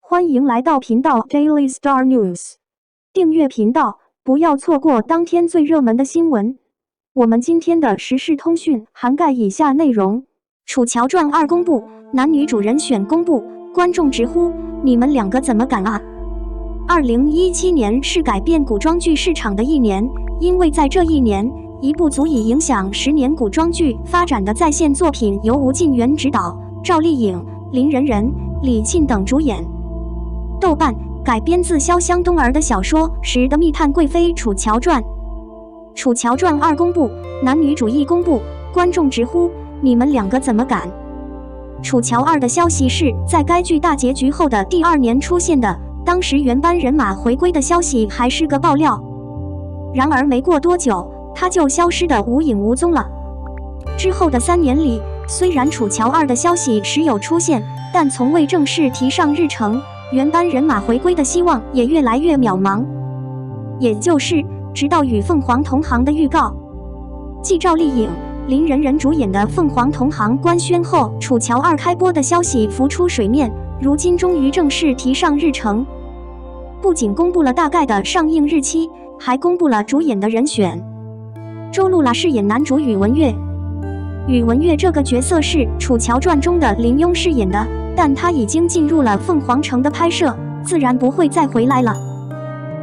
欢迎来到频道 Daily Star News， 订阅频道，不要错过当天最热门的新闻。我们今天的时事通讯涵盖以下内容：《楚乔传2》公布，男女主人选公布，观众直呼你们两个怎么敢啊！2017年是改变古装剧市场的一年，因为在这一年，一部足以影响10年古装剧发展的在线作品由吴晋元执导，赵丽颖、林人人、李沁等主演。豆瓣改编自潇湘东儿的小说《时的密探贵妃楚乔传》。《楚乔传2》公布，男女主一公布，观众直呼你们两个怎么敢！《楚乔2》的消息是在该剧大结局后的第2年出现的，当时原班人马回归的消息还是个爆料。然而没过多久，它就消失得无影无踪了。之后的3年里，虽然《楚乔2》的消息时有出现，但从未正式提上日程，原班人马回归的希望也越来越渺茫。也就是直到与凤凰同行的预告，继赵丽颖、林人人主演的《凤凰同行》官宣后，《楚乔2》开播的消息浮出水面，如今终于正式提上日程。不仅公布了大概的上映日期，还公布了主演的人选。周露拉饰演男主宇文玥。宇文玥这个角色是《楚乔传》中的林庸饰演的，但他已经进入了凤凰城的拍摄，自然不会再回来了。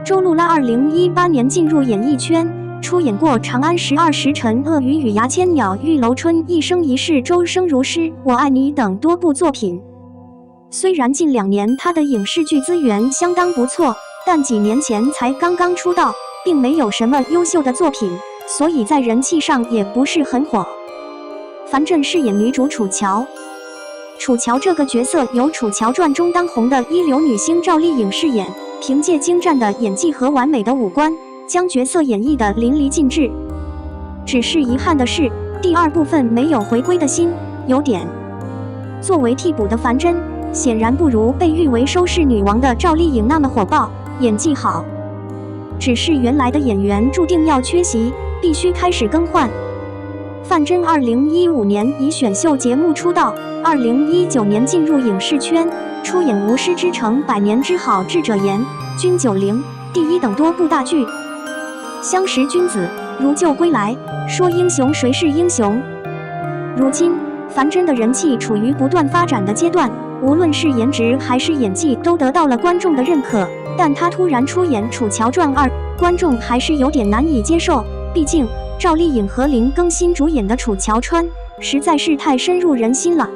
周露拉2018年进入演艺圈，出演过《长安12时辰》《鳄鱼与牙千鸟》《玉楼春》《一生一世》《周生如诗》《我爱你》等多部作品。虽然近2年他的影视剧资源相当不错，但几年前才刚刚出道，并没有什么优秀的作品，所以在人气上也不是很火。樊振饰演女主楚乔。楚乔这个角色由《楚乔传》中当红的一流女星赵丽颖饰演，凭借精湛的演技和完美的五官，将角色演绎得淋漓尽致。只是遗憾的是，第2部分没有回归的心，有点。作为替补的樊振，显然不如被誉为收视女王的赵丽颖那么火爆，演技好。只是原来的演员注定要缺席，必须开始更换。樊振2015年以选秀节目出道，2019年进入影视圈，出演《无师之城》《百年之好》《智者言》《君90》《第一》等多部大剧。相识君子，如救归来，说英雄谁是英雄？如今，樊振的人气处于不断发展的阶段，无论是颜值还是演技都得到了观众的认可。但他突然出演《楚乔传2》，观众还是有点难以接受，毕竟赵丽颖和林更新主演的《楚乔川》实在是太深入人心了。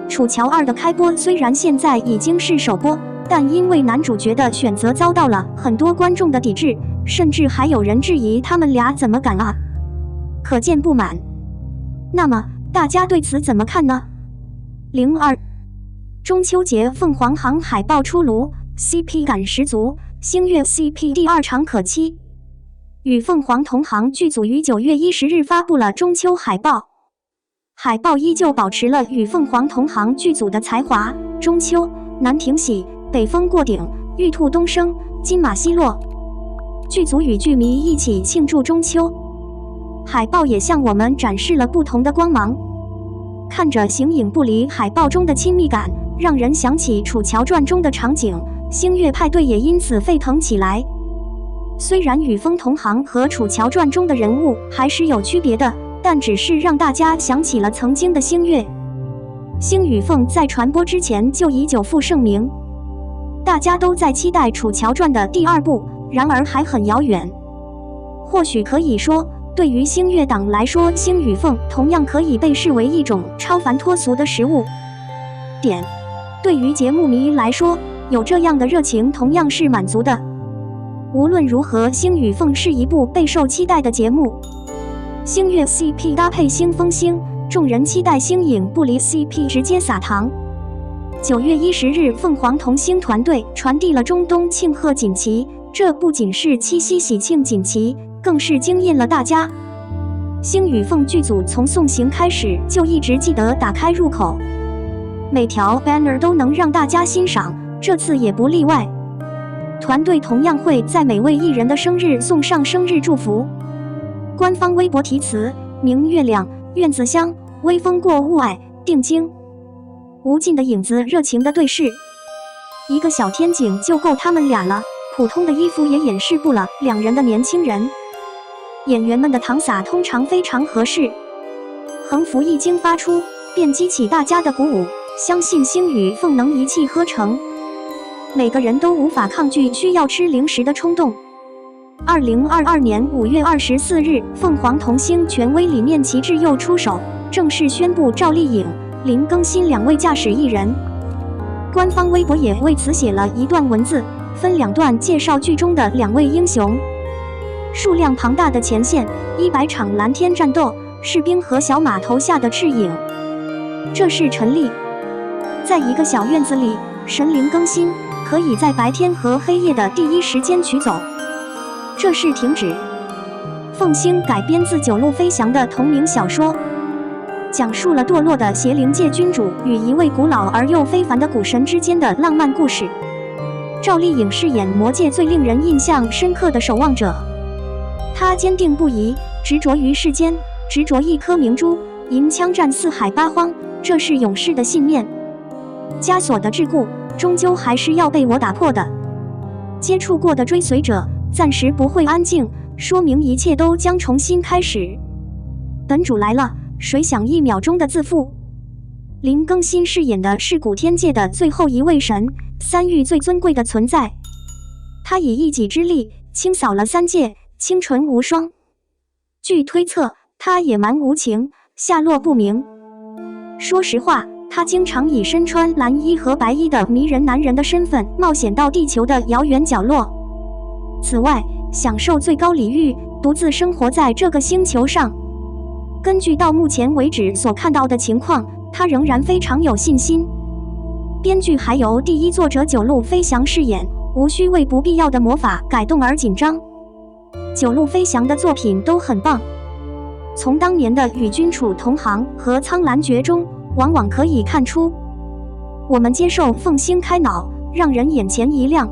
《楚乔2》的开播虽然现在已经是首播，但因为男主角的选择遭到了很多观众的抵制，甚至还有人质疑他们俩怎么敢啊，可见不满。那么大家对此怎么看呢？02中秋节凤凰航海报出炉， CP 感十足，星月 CP 第2场可期。与凤凰同行剧组于9月10日发布了中秋海报，海报依旧保持了与凤凰同行剧组的才华，中秋、南庭喜、北风过顶、玉兔东升、金马西落，剧组与剧迷一起庆祝中秋。海报也向我们展示了不同的光芒，看着形影不离海报中的亲密感，让人想起《楚乔传》中的场景，星月派对也因此沸腾起来。虽然与风同行和《楚乔传》中的人物还是有区别的，但只是让大家想起了曾经的星月。星与凤在传播之前就已久负盛名，大家都在期待《楚乔传》的第2部，然而还很遥远。或许可以说，对于星月党来说，星与凤同样可以被视为一种超凡脱俗的食物。对于节目迷来说，有这样的热情同样是满足的。无论如何，星与凤是一部备受期待的节目。星月 CP 搭配星风星，众人期待星影不离 CP 直接撒糖。9月10日，凤凰同星团队传递了中东庆贺锦旗，这不仅是七夕喜庆锦旗，更是惊艳了大家。星与凤剧组从送行开始就一直记得打开入口，每条 banner 都能让大家欣赏，这次也不例外。团队同样会在每位艺人的生日送上生日祝福。官方微博题词：明月亮，院子香，微风过雾霭，定睛。无尽的影子热情的对视。一个小天井就够他们俩了，普通的衣服也掩饰不了两人的年轻人。演员们的搪洒通常非常合适，横幅一经发出，便激起大家的鼓舞，相信星宇凤能一气呵成。每个人都无法抗拒需要吃零食的冲动。2022年5月24日，凤凰童星权威李面旗帜又出手，正式宣布赵丽颖、林更新两位驾驶艺人。官方微博也为此写了一段文字，分两段介绍剧中的两位英雄。数量庞大的前线，100场蓝天战斗，士兵和小码头下的赤影。这是陈丽。在一个小院子里，神灵更新，可以在白天和黑夜的第一时间取走。这是停止。凤星改编自九路飞翔的同名小说，讲述了堕落的邪灵界君主与一位古老而又非凡的古神之间的浪漫故事。赵丽颖饰演魔界最令人印象深刻的守望者，她坚定不移，执着于世间，执着一颗明珠，银枪战四海八荒，这是勇士的信念。枷锁的桎梏，终究还是要被我打破的。接触过的追随者暂时不会安静，说明一切都将重新开始。本主来了，谁想1秒钟的自负？林更新饰演的是古天界的最后一位神，三域最尊贵的存在。他以一己之力清扫了3界，清纯无双。据推测，他野蛮无情，下落不明。说实话，他经常以身穿蓝衣和白衣的迷人男人的身份冒险到地球的遥远角落。此外，享受最高礼遇，独自生活在这个星球上。根据到目前为止所看到的情况，他仍然非常有信心。编剧还由第一作者九路飞翔饰演，无需为不必要的魔法改动而紧张。九路飞翔的作品都很棒，从当年的与君处同行和苍兰诀中，往往可以看出，我们接受凤星开脑，让人眼前一亮。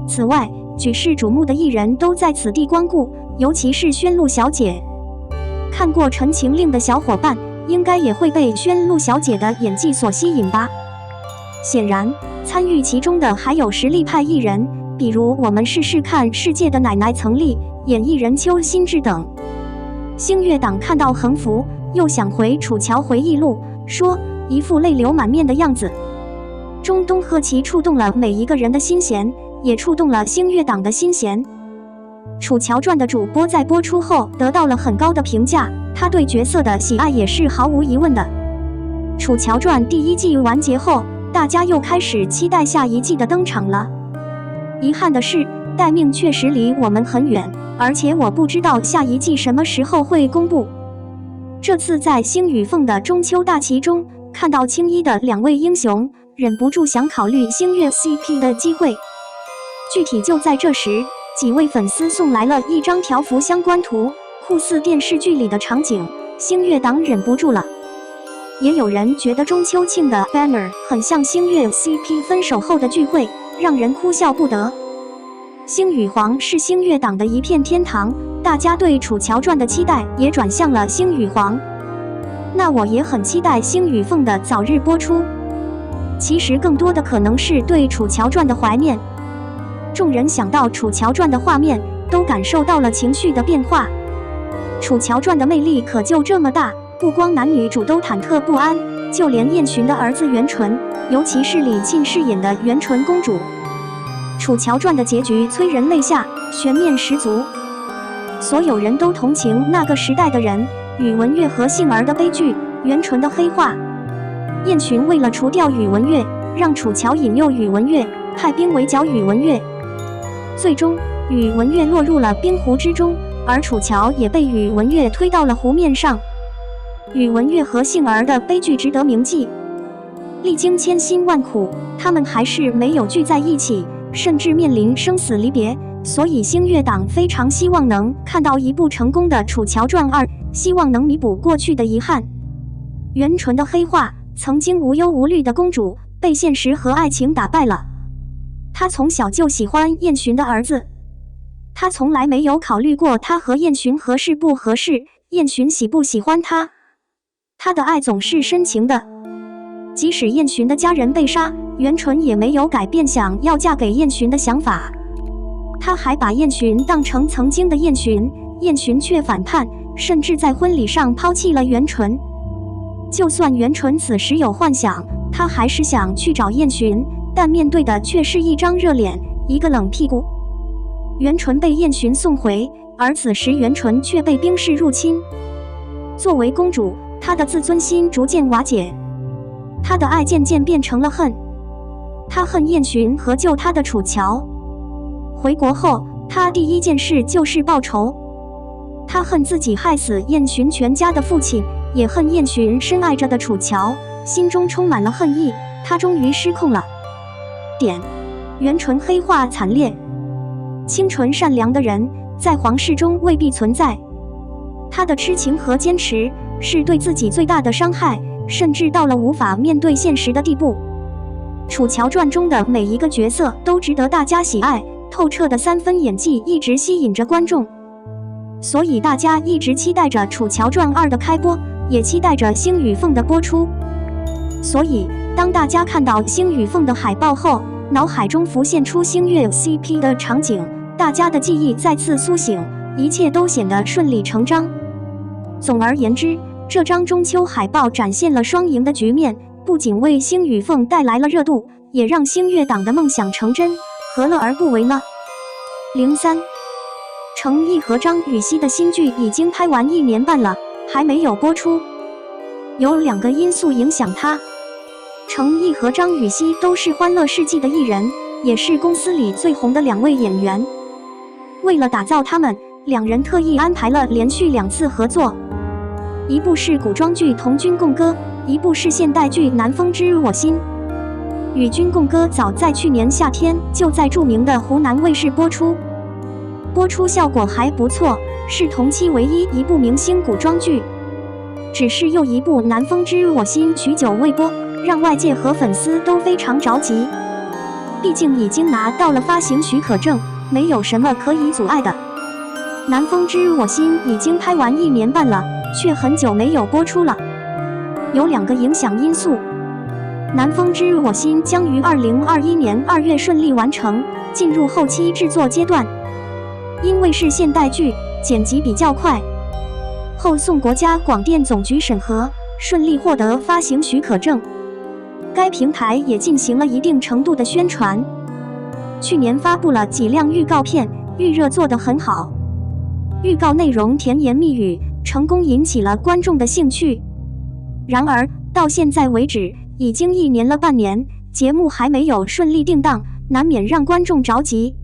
此外，举世瞩目的艺人都在此地光顾，尤其是宣露小姐。看过《陈情令》的小伙伴，应该也会被宣露小姐的演技所吸引吧。显然，参与其中的还有实力派艺人，比如我们试试看世界的奶奶曾丽、演艺人邱心志等。星月党看到横幅，又想回楚乔回忆录，说一副泪流满面的样子。中东贺奇触动了每一个人的心弦，也触动了星月党的心弦。楚乔传的主播在播出后得到了很高的评价，他对角色的喜爱也是毫无疑问的。楚乔传第1季完结后，大家又开始期待下一季的登场了。遗憾的是，待命确实离我们很远，而且我不知道下一季什么时候会公布。这次在星与凤的中秋大旗中看到青衣的2位英雄，忍不住想考虑星月 CP 的机会。具体就在这时，几位粉丝送来了一张条幅相关图，酷似电视剧里的场景，星月党忍不住了。也有人觉得中秋庆的 banner 很像星月 CP 分手后的聚会，让人哭笑不得。星与黄是星月党的一片天堂，大家对楚乔传的期待也转向了星与黄。那我也很期待星与凤的早日播出。其实更多的可能是对楚乔传的怀念。众人想到楚乔传的画面，都感受到了情绪的变化。楚乔传的魅力可就这么大，不光男女主都忐忑不安，就连燕群的儿子元纯，尤其是李沁饰演的元纯公主。楚乔传的结局催人泪下，悬念十足。所有人都同情那个时代的人，宇文玥和杏儿的悲剧，元纯的黑化。燕群为了除掉宇文玥，让楚乔引诱宇文玥，派兵围剿宇文玥。最终，宇文玥落入了冰湖之中，而楚乔也被宇文玥推到了湖面上。宇文玥和杏儿的悲剧值得铭记。历经千辛万苦，他们还是没有聚在一起，甚至面临生死离别。所以星月党非常希望能看到一部成功的《楚乔传2》，希望能弥补过去的遗憾。元纯的黑化，曾经无忧无虑的公主，被现实和爱情打败了。她从小就喜欢燕群的儿子，她从来没有考虑过她和燕群合适不合适，燕群喜不喜欢她。她的爱总是深情的，即使燕群的家人被杀，袁纯也没有改变想要嫁给燕洵的想法，他还把燕洵当成曾经的燕洵，燕洵却反叛，甚至在婚礼上抛弃了袁纯。就算袁纯此时有幻想，他还是想去找燕洵，但面对的却是一张热脸，一个冷屁股。袁纯被燕洵送回，而此时袁纯却被兵士入侵。作为公主，她的自尊心逐渐瓦解，她的爱渐渐变成了恨。她恨燕洵和救她的楚乔。回国后，她第一件事就是报仇。她恨自己害死燕洵全家的父亲，也恨燕洵深爱着的楚乔，心中充满了恨意。她终于失控了。袁纯黑化惨烈。清纯善良的人在皇室中未必存在，他的痴情和坚持是对自己最大的伤害，甚至到了无法面对现实的地步。《楚乔传》中的每一个角色都值得大家喜爱，透彻的3分演技一直吸引着观众，所以大家一直期待着《楚乔传2》的开播，也期待着星与凤的播出。所以当大家看到星与凤的海报后，脑海中浮现出星月 CP 的场景，大家的记忆再次苏醒，一切都显得顺理成章。总而言之，这张中秋海报展现了双赢的局面，不仅为星与凤带来了热度，也让星月党的梦想成真，何乐而不为呢？03，程毅和张雨绮的新剧已经拍完1年半了，还没有播出。有2个因素影响它。程毅和张雨绮都是欢乐世纪的艺人，也是公司里最红的2位演员。为了打造他们，2人特意安排了连续2次合作，一部是古装剧《同君共歌》，一部是现代剧《南风知我心》。与君共歌早在去年夏天就在著名的湖南卫视播出，播出效果还不错，是同期唯一一部明星古装剧。只是又一部《南风知我心》许久未播，让外界和粉丝都非常着急。毕竟已经拿到了发行许可证，没有什么可以阻碍的。《南风知我心》已经拍完1年半了，却很久没有播出了。有2个影响因素。《南风知我心》将于2021年2月顺利完成，进入后期制作阶段。因为是现代剧，剪辑比较快，后送国家广电总局审核，顺利获得发行许可证。该平台也进行了一定程度的宣传，去年发布了几辆预告片，预热做得很好。预告内容甜言蜜语，成功引起了观众的兴趣。然而到现在为止，已经1年了半年，节目还没有顺利定档，难免让观众着急。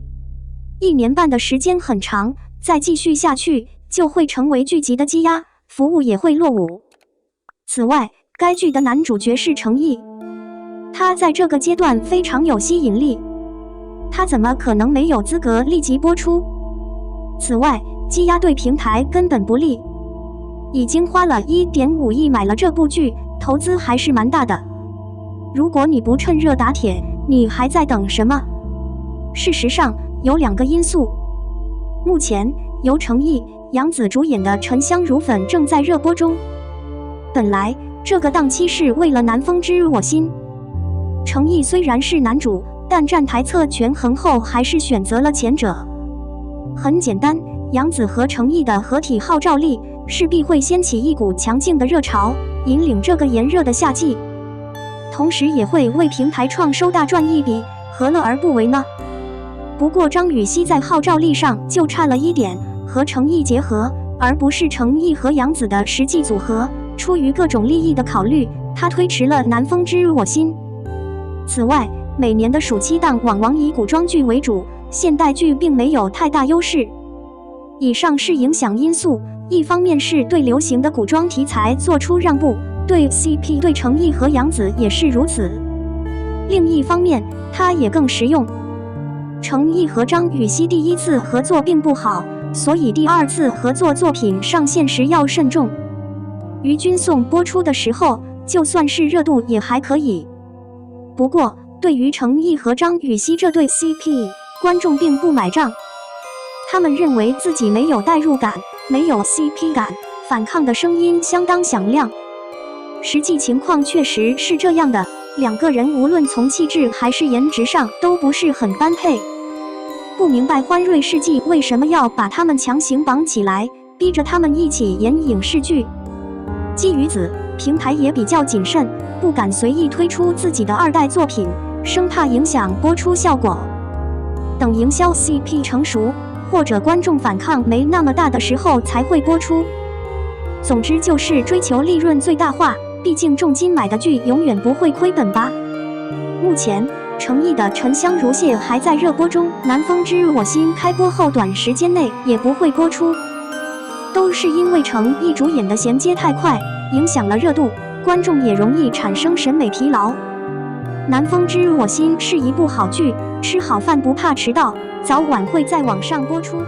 1年半的时间很长，再继续下去就会成为剧集的积压，服务也会落伍。此外，该剧的男主角是程毅，他在这个阶段非常有吸引力，他怎么可能没有资格立即播出？此外，积压对平台根本不利，已经花了1.5亿买了这部剧，投资还是蛮大的。如果你不趁热打铁，你还在等什么？事实上，有2个因素。目前，由程毅、杨紫主演的《沉香如粉》正在热播中。本来，这个档期是为了《南风知我心》。程毅虽然是男主，但站台侧权衡后还是选择了前者。很简单，杨紫和程毅的合体号召力势必会掀起一股强劲的热潮，引领这个炎热的夏季，同时也会为平台创收大赚一笔，何乐而不为呢？不过张雨绮在号召力上就差了一点，和程毅结合，而不是程毅和杨紫的实际组合。出于各种利益的考虑，她推迟了《南风知我心》。此外，每年的暑期档往往以古装剧为主，现代剧并没有太大优势。以上是影响因素，一方面是对流行的古装题材做出让步，对 CP 对程毅和杨紫也是如此。另一方面，它也更实用。程毅和张雨绮第1次合作并不好，所以第2次合作作品上线时要慎重。于君颂播出的时候，就算是热度也还可以。不过，对于程毅和张雨绮这对 CP， 观众并不买账。他们认为自己没有代入感，没有 CP 感，反抗的声音相当响亮。实际情况确实是这样的，两个人无论从气质还是颜值上都不是很般配。不明白欢瑞世纪为什么要把他们强行绑起来，逼着他们一起演影视剧。基于此，平台也比较谨慎，不敢随意推出自己的二代作品，生怕影响播出效果。等营销 CP 成熟，或者观众反抗没那么大的时候才会播出。总之就是追求利润最大化，毕竟重金买的剧永远不会亏本吧。目前，诚意的《沉香如屑》还在热播中，《南风知我心》开播后短时间内也不会播出，都是因为诚意主演的衔接太快，影响了热度，观众也容易产生审美疲劳。《南风知我心》是一部好剧，吃好饭不怕迟到，早晚会在网上播出。